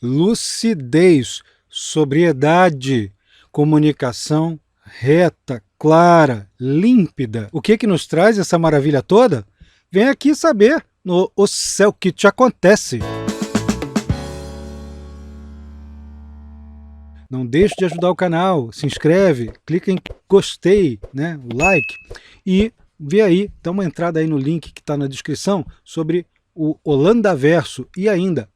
lucidez, sobriedade, comunicação reta, clara, límpida. O que nos traz essa maravilha toda? Vem aqui saber no O Céu Que Te Acontece. Não deixe de ajudar o canal, se inscreve, clica em gostei, né, o like, e vê aí, dá uma entrada aí no link que está na descrição sobre o Holandaverso e ainda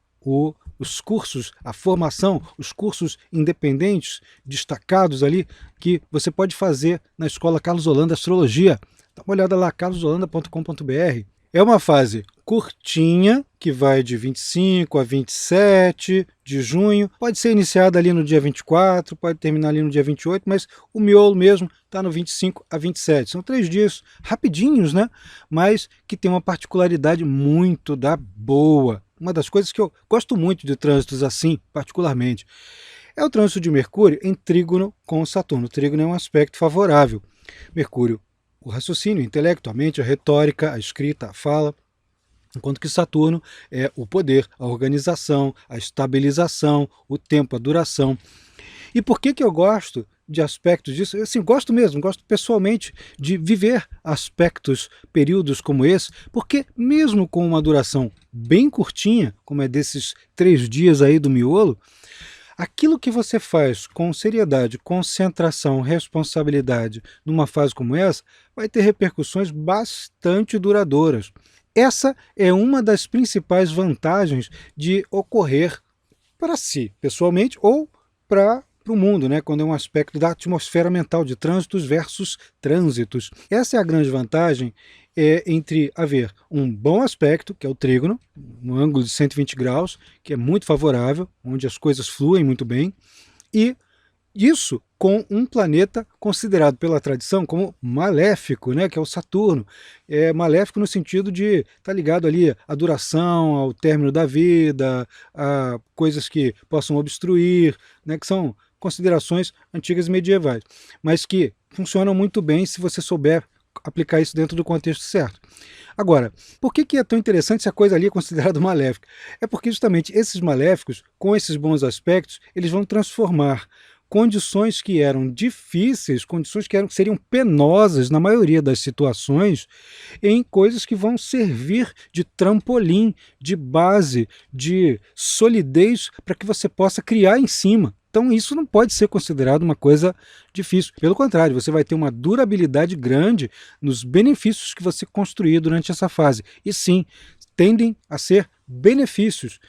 os cursos, a formação, os cursos independentes, destacados ali, que você pode fazer na Escola Carlos Holanda Astrologia. Dá uma olhada lá, carlosholanda.com.br. É uma fase curtinha, que vai de 25 a 27 de junho. Pode ser iniciada ali no dia 24, pode terminar ali no dia 28, mas o miolo mesmo está no 25 a 27. São 3 dias rapidinhos, né? Mas que tem uma particularidade muito boa. Uma das coisas que eu gosto muito de trânsitos assim, particularmente, é o trânsito de Mercúrio em trígono com Saturno. O trígono é um aspecto favorável. Mercúrio, o raciocínio, o intelecto, a mente, a retórica, a escrita, a fala, enquanto que Saturno é o poder, a organização, a estabilização, o tempo, a duração. E por que eu gosto de aspectos disso? Assim, gosto mesmo, gosto pessoalmente de viver aspectos, períodos como esse, porque mesmo com uma duração bem curtinha, como é desses 3 dias aí do miolo, aquilo que você faz com seriedade, concentração, responsabilidade numa fase como essa, vai ter repercussões bastante duradouras. Essa é uma das principais vantagens de ocorrer para si, pessoalmente, ou para o mundo, né? Quando é um aspecto da atmosfera mental, de trânsitos versus trânsitos. Essa é a grande vantagem entre haver um bom aspecto, que é o trígono, um ângulo de 120 graus, que é muito favorável, onde as coisas fluem muito bem, e isso com um planeta considerado pela tradição como maléfico, né, que é o Saturno. É maléfico no sentido de estar ligado ali à duração, ao término da vida, a coisas que possam obstruir, né, que são considerações antigas e medievais, mas que funcionam muito bem se você souber aplicar isso dentro do contexto certo. Agora, por que é tão interessante se a coisa ali é considerada maléfica? É porque justamente esses maléficos, com esses bons aspectos, eles vão transformar condições que eram difíceis, condições que seriam penosas na maioria das situações, em coisas que vão servir de trampolim, de base, de solidez para que você possa criar em cima. Então isso não pode ser considerado uma coisa difícil. Pelo contrário, você vai ter uma durabilidade grande nos benefícios que você construir durante essa fase. E sim, tendem a ser benefícios.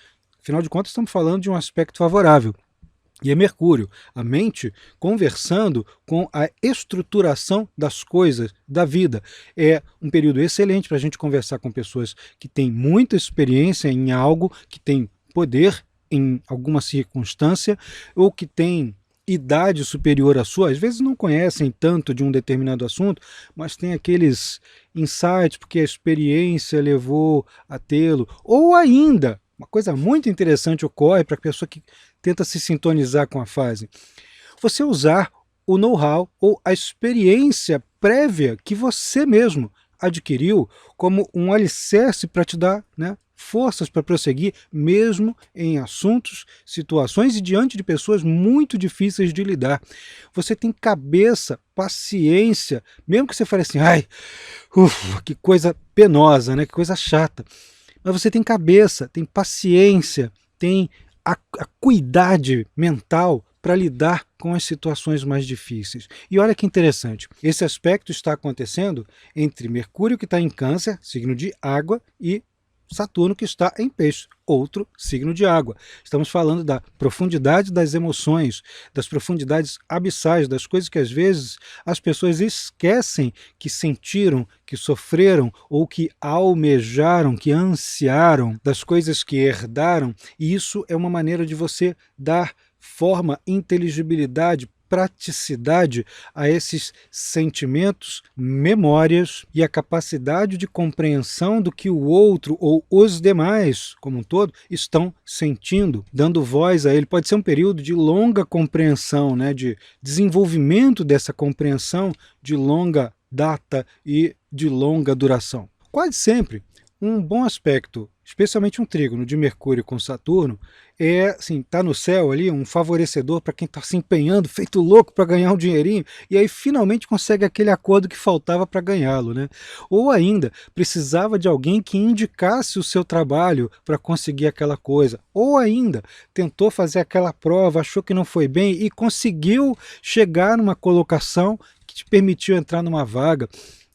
Afinal de contas, estamos falando de um aspecto favorável. E é Mercúrio, a mente conversando com a estruturação das coisas, da vida. É um período excelente para a gente conversar com pessoas que têm muita experiência em algo, que têm poder em alguma circunstância, ou que têm idade superior à sua, às vezes não conhecem tanto de um determinado assunto, mas tem aqueles insights porque a experiência levou a tê-lo, ou ainda, uma coisa muito interessante ocorre para a pessoa que tenta se sintonizar com a fase, você usar o know-how ou a experiência prévia que você mesmo adquiriu como um alicerce para te dar, né, forças para prosseguir, mesmo em assuntos, situações e diante de pessoas muito difíceis de lidar. Você tem cabeça, paciência, mesmo que você fale assim, ai, que coisa penosa, né? Que coisa chata. Mas você tem cabeça, tem paciência, tem a acuidade mental para lidar com as situações mais difíceis. E olha que interessante, esse aspecto está acontecendo entre Mercúrio, que está em Câncer, signo de água, e Saturno, que está em Peixe, outro signo de água. Estamos falando da profundidade das emoções, das profundidades abissais, das coisas que às vezes as pessoas esquecem que sentiram, que sofreram ou que almejaram, que ansiaram, das coisas que herdaram, e isso é uma maneira de você dar forma, inteligibilidade, praticidade a esses sentimentos, memórias e a capacidade de compreensão do que o outro ou os demais, como um todo, estão sentindo, dando voz a ele. Pode ser um período de longa compreensão, né, de desenvolvimento dessa compreensão de longa data e de longa duração. Quase sempre Um bom aspecto, especialmente um trígono de Mercúrio com Saturno, é assim, tá no céu ali, um favorecedor para quem está se empenhando, feito louco para ganhar um dinheirinho, e aí finalmente consegue aquele acordo que faltava para ganhá-lo, né? Ou ainda, precisava de alguém que indicasse o seu trabalho para conseguir aquela coisa. Ou ainda, tentou fazer aquela prova, achou que não foi bem e conseguiu chegar numa colocação que te permitiu entrar numa vaga.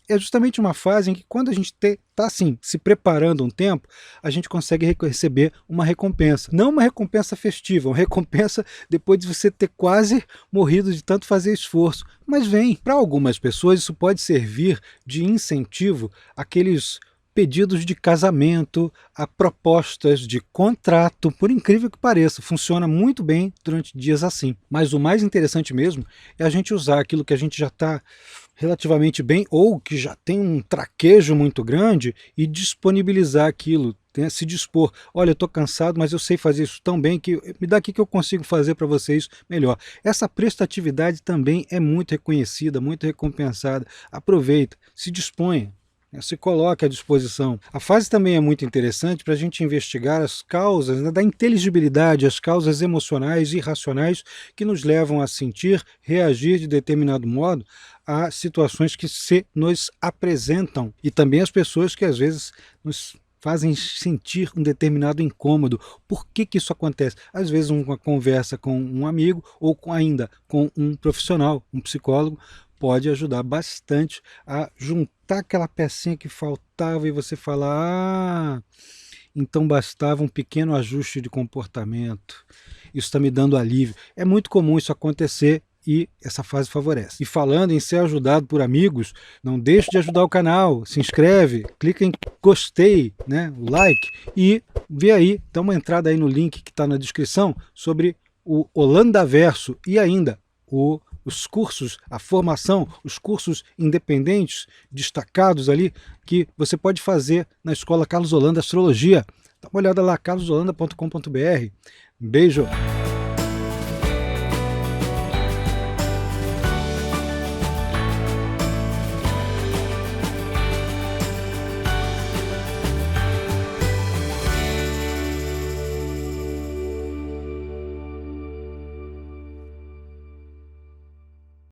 É justamente uma fase em que, quando a gente está assim, se preparando um tempo, a gente consegue receber uma recompensa. Não uma recompensa festiva, uma recompensa depois de você ter quase morrido de tanto fazer esforço. Mas vem, para algumas pessoas isso pode servir de incentivo àqueles pedidos de casamento, a propostas de contrato, por incrível que pareça, funciona muito bem durante dias assim. Mas o mais interessante mesmo é a gente usar aquilo que a gente já está relativamente bem, ou que já tem um traquejo muito grande, e disponibilizar aquilo, se dispor. Olha, eu estou cansado, mas eu sei fazer isso tão bem que me dá aqui que eu consigo fazer para vocês melhor. Essa prestatividade também é muito reconhecida, muito recompensada. Aproveita, se disponha, se coloque à disposição. A fase também é muito interessante para a gente investigar as causas, né, da inteligibilidade, as causas emocionais e racionais que nos levam a sentir, reagir de determinado modo a situações que se nos apresentam, e também as pessoas que às vezes nos fazem sentir um determinado incômodo. Por que que isso acontece? Às vezes uma conversa com um amigo, ou ainda com um profissional, um psicólogo, pode ajudar bastante a juntar aquela pecinha que faltava e você falar: ah, então bastava um pequeno ajuste de comportamento. Isso está me dando alívio. É muito comum isso acontecer e essa fase favorece. E falando em ser ajudado por amigos, não deixe de ajudar o canal, se inscreve, clica em gostei, né, o like, e vê aí, dá uma entrada aí no link que está na descrição sobre o Holandaverso e ainda os cursos, a formação, os cursos independentes, destacados ali, que você pode fazer na Escola Carlos Holanda Astrologia. Dá uma olhada lá, carlosholanda.com.br. Um beijo!